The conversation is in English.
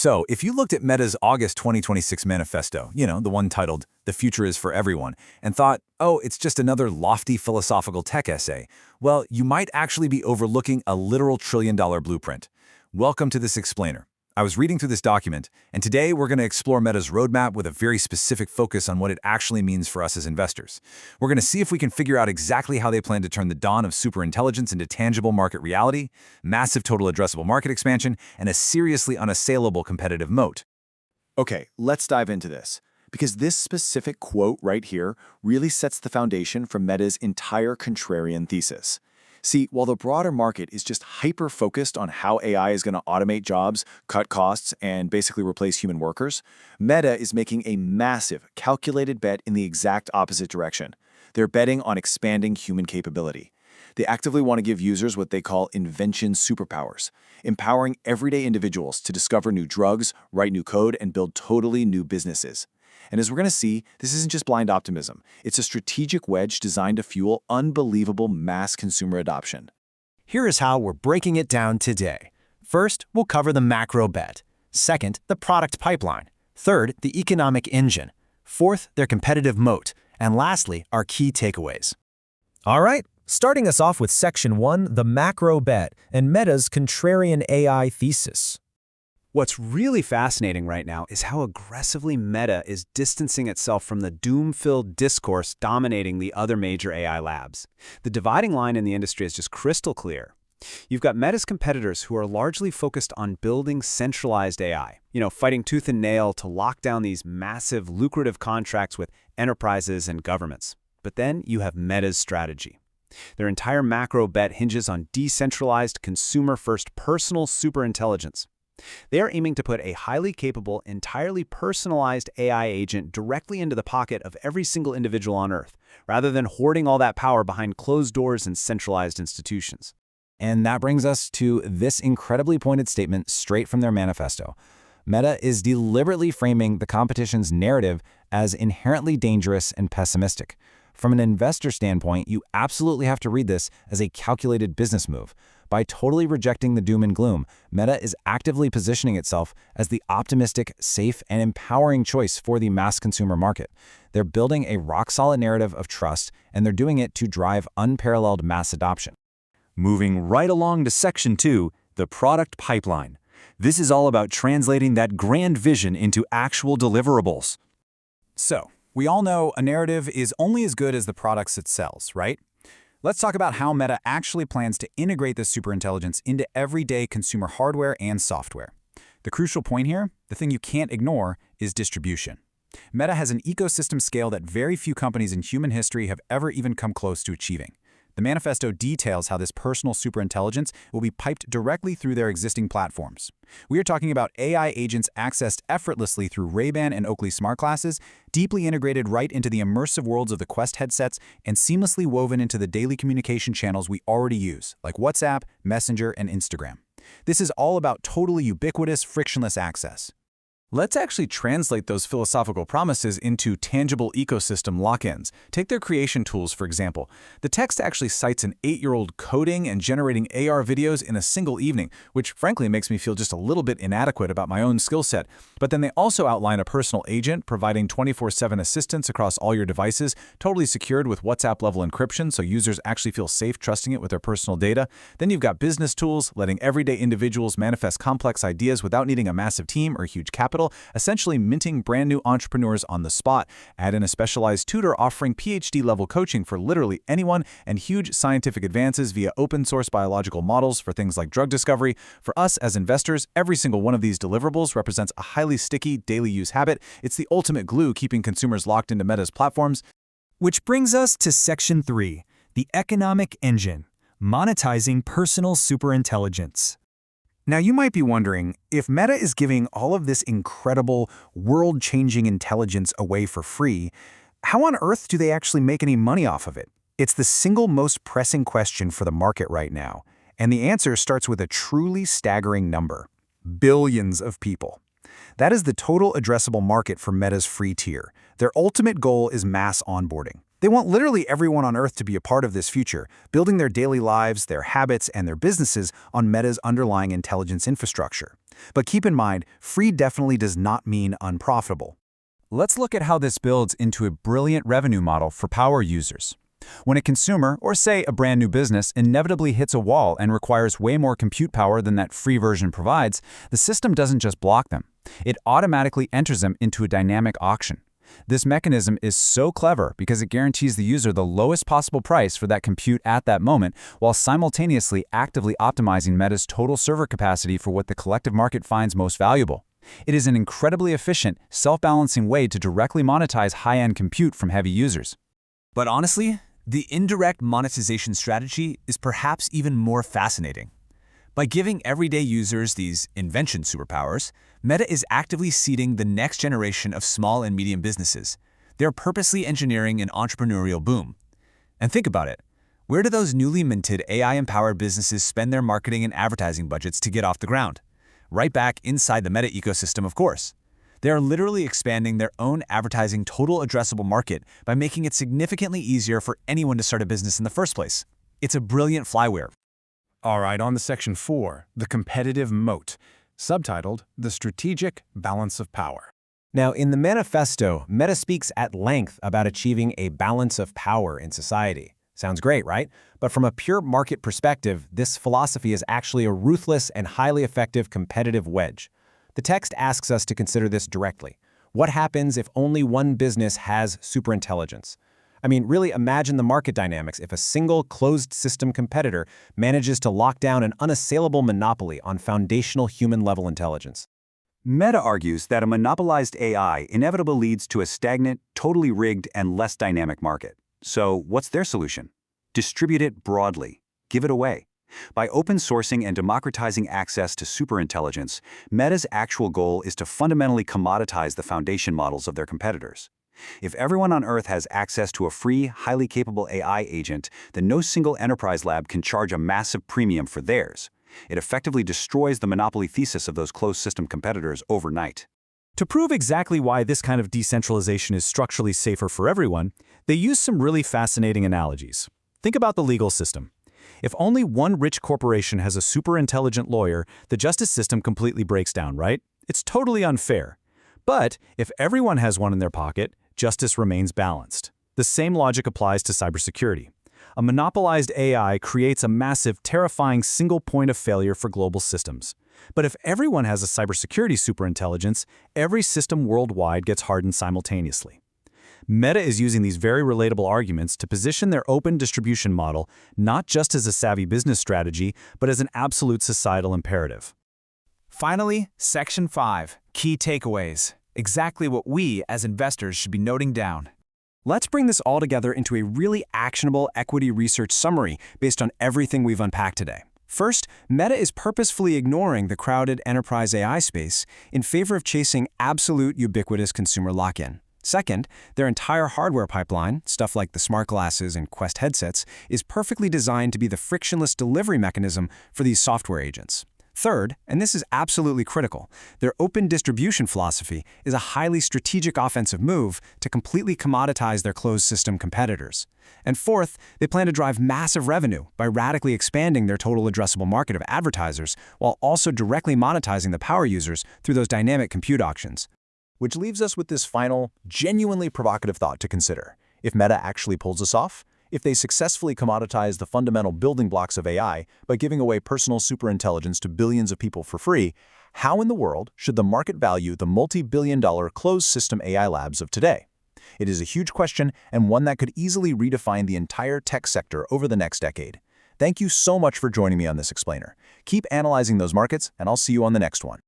So, if you looked at Meta's August 2026 manifesto, the one titled "The Future is for Everyone," and thought, oh, it's just another lofty philosophical tech essay, well, you might actually be overlooking a literal trillion-dollar blueprint. Welcome to this explainer. I was reading through this document, and today we're going to explore Meta's roadmap with a very specific focus on what it actually means for us as investors. We're going to see if we can figure out exactly how they plan to turn the dawn of superintelligence into tangible market reality, massive total addressable market expansion, and a seriously unassailable competitive moat. Okay, let's dive into this, because this specific quote right here really sets the foundation for Meta's entire contrarian thesis. See, while the broader market is just hyper-focused on how AI is going to automate jobs, cut costs, and basically replace human workers, Meta is making a massive, calculated bet in the exact opposite direction. They're betting on expanding human capability. They actively want to give users what they call invention superpowers, empowering everyday individuals to discover new drugs, write new code, and build totally new businesses. And as we're going to see, this isn't just blind optimism. It's a strategic wedge designed to fuel unbelievable mass consumer adoption. Here is how we're breaking it down today. First, we'll cover the macro bet. Second, the product pipeline. Third, the economic engine. Fourth, their competitive moat. And lastly, our key takeaways. All right, starting us off with Section 1, the macro bet, and Meta's contrarian AI thesis. What's really fascinating right now is how aggressively Meta is distancing itself from the doom-filled discourse dominating the other major AI labs. The dividing line in the industry is just crystal clear. You've got Meta's competitors who are largely focused on building centralized AI, fighting tooth and nail to lock down these massive, lucrative contracts with enterprises and governments. But then you have Meta's strategy. Their entire macro bet hinges on decentralized, consumer-first personal superintelligence. They are aiming to put a highly capable, entirely personalized AI agent directly into the pocket of every single individual on Earth, rather than hoarding all that power behind closed doors and centralized institutions. And that brings us to this incredibly pointed statement straight from their manifesto. Meta is deliberately framing the competition's narrative as inherently dangerous and pessimistic. From an investor standpoint, you absolutely have to read this as a calculated business move. By totally rejecting the doom and gloom, Meta is actively positioning itself as the optimistic, safe, and empowering choice for the mass consumer market. They're building a rock-solid narrative of trust, and they're doing it to drive unparalleled mass adoption. Moving right along to Section 2, the product pipeline. This is all about translating that grand vision into actual deliverables. So, we all know a narrative is only as good as the products it sells, right? Let's talk about how Meta actually plans to integrate this superintelligence into everyday consumer hardware and software. The crucial point here, the thing you can't ignore, is distribution. Meta has an ecosystem scale that very few companies in human history have ever even come close to achieving. The manifesto details how this personal superintelligence will be piped directly through their existing platforms. We are talking about AI agents accessed effortlessly through Ray-Ban and Oakley smart glasses, deeply integrated right into the immersive worlds of the Quest headsets, and seamlessly woven into the daily communication channels we already use, like WhatsApp, Messenger, and Instagram. This is all about totally ubiquitous, frictionless access. Let's actually translate those philosophical promises into tangible ecosystem lock-ins. Take their creation tools, for example. The text actually cites an 8-year-old coding and generating AR videos in a single evening, which frankly makes me feel just a little bit inadequate about my own skill set. But then they also outline a personal agent providing 24/7 assistance across all your devices, totally secured with WhatsApp-level encryption so users actually feel safe trusting it with their personal data. Then you've got business tools, letting everyday individuals manifest complex ideas without needing a massive team or huge capital, essentially minting brand new entrepreneurs on the spot. Add in a specialized tutor offering PhD-level coaching for literally anyone, and huge scientific advances via open-source biological models for things like drug discovery. For us as investors, every single one of these deliverables represents a highly sticky, daily use habit. It's the ultimate glue keeping consumers locked into Meta's platforms. Which brings us to Section 3, the economic engine, monetizing personal superintelligence. Now you might be wondering, if Meta is giving all of this incredible, world-changing intelligence away for free, how on earth do they actually make any money off of it? It's the single most pressing question for the market right now, and the answer starts with a truly staggering number: billions of people. That is the total addressable market for Meta's free tier. Their ultimate goal is mass onboarding. They want literally everyone on Earth to be a part of this future, building their daily lives, their habits, and their businesses on Meta's underlying intelligence infrastructure. But keep in mind, free definitely does not mean unprofitable. Let's look at how this builds into a brilliant revenue model for power users. When a consumer, or say a brand new business, inevitably hits a wall and requires way more compute power than that free version provides, the system doesn't just block them. It automatically enters them into a dynamic auction. This mechanism is so clever because it guarantees the user the lowest possible price for that compute at that moment, while simultaneously actively optimizing Meta's total server capacity for what the collective market finds most valuable. It is an incredibly efficient, self-balancing way to directly monetize high-end compute from heavy users. But honestly, the indirect monetization strategy is perhaps even more fascinating. By giving everyday users these invention superpowers, Meta is actively seeding the next generation of small and medium businesses. They're purposely engineering an entrepreneurial boom. And think about it. Where do those newly minted AI-empowered businesses spend their marketing and advertising budgets to get off the ground? Right back inside the Meta ecosystem, of course. They are literally expanding their own advertising total addressable market by making it significantly easier for anyone to start a business in the first place. It's a brilliant flywheel. All right, on to Section 4, the competitive moat, subtitled The Strategic Balance of Power. Now, in the manifesto, Meta speaks at length about achieving a balance of power in society. Sounds great, right? But from a pure market perspective, this philosophy is actually a ruthless and highly effective competitive wedge. The text asks us to consider this directly. What happens if only one business has superintelligence? I mean, really imagine the market dynamics if a single closed-system competitor manages to lock down an unassailable monopoly on foundational human-level intelligence. Meta argues that a monopolized AI inevitably leads to a stagnant, totally rigged, and less dynamic market. So what's their solution? Distribute it broadly. Give it away. By open sourcing and democratizing access to superintelligence, Meta's actual goal is to fundamentally commoditize the foundation models of their competitors. If everyone on Earth has access to a free, highly capable AI agent, then no single enterprise lab can charge a massive premium for theirs. It effectively destroys the monopoly thesis of those closed-system competitors overnight. To prove exactly why this kind of decentralization is structurally safer for everyone, they use some really fascinating analogies. Think about the legal system. If only one rich corporation has a super-intelligent lawyer, the justice system completely breaks down, right? It's totally unfair. But if everyone has one in their pocket, justice remains balanced. The same logic applies to cybersecurity. A monopolized AI creates a massive, terrifying single point of failure for global systems. But if everyone has a cybersecurity superintelligence, every system worldwide gets hardened simultaneously. Meta is using these very relatable arguments to position their open distribution model not just as a savvy business strategy, but as an absolute societal imperative. Finally, Section 5, Key Takeaways. Exactly what we, as investors, should be noting down. Let's bring this all together into a really actionable equity research summary based on everything we've unpacked today. First, Meta is purposefully ignoring the crowded enterprise AI space in favor of chasing absolute ubiquitous consumer lock-in. Second, their entire hardware pipeline, stuff like the smart glasses and Quest headsets, is perfectly designed to be the frictionless delivery mechanism for these software agents. Third, and this is absolutely critical, their open distribution philosophy is a highly strategic offensive move to completely commoditize their closed-system competitors. And fourth, they plan to drive massive revenue by radically expanding their total addressable market of advertisers while also directly monetizing the power users through those dynamic compute auctions. Which leaves us with this final, genuinely provocative thought to consider. If Meta actually pulls this off, if they successfully commoditize the fundamental building blocks of AI by giving away personal superintelligence to billions of people for free, how in the world should the market value the multi-billion-dollar closed-system AI labs of today? It is a huge question and one that could easily redefine the entire tech sector over the next decade. Thank you so much for joining me on this explainer. Keep analyzing those markets, and I'll see you on the next one.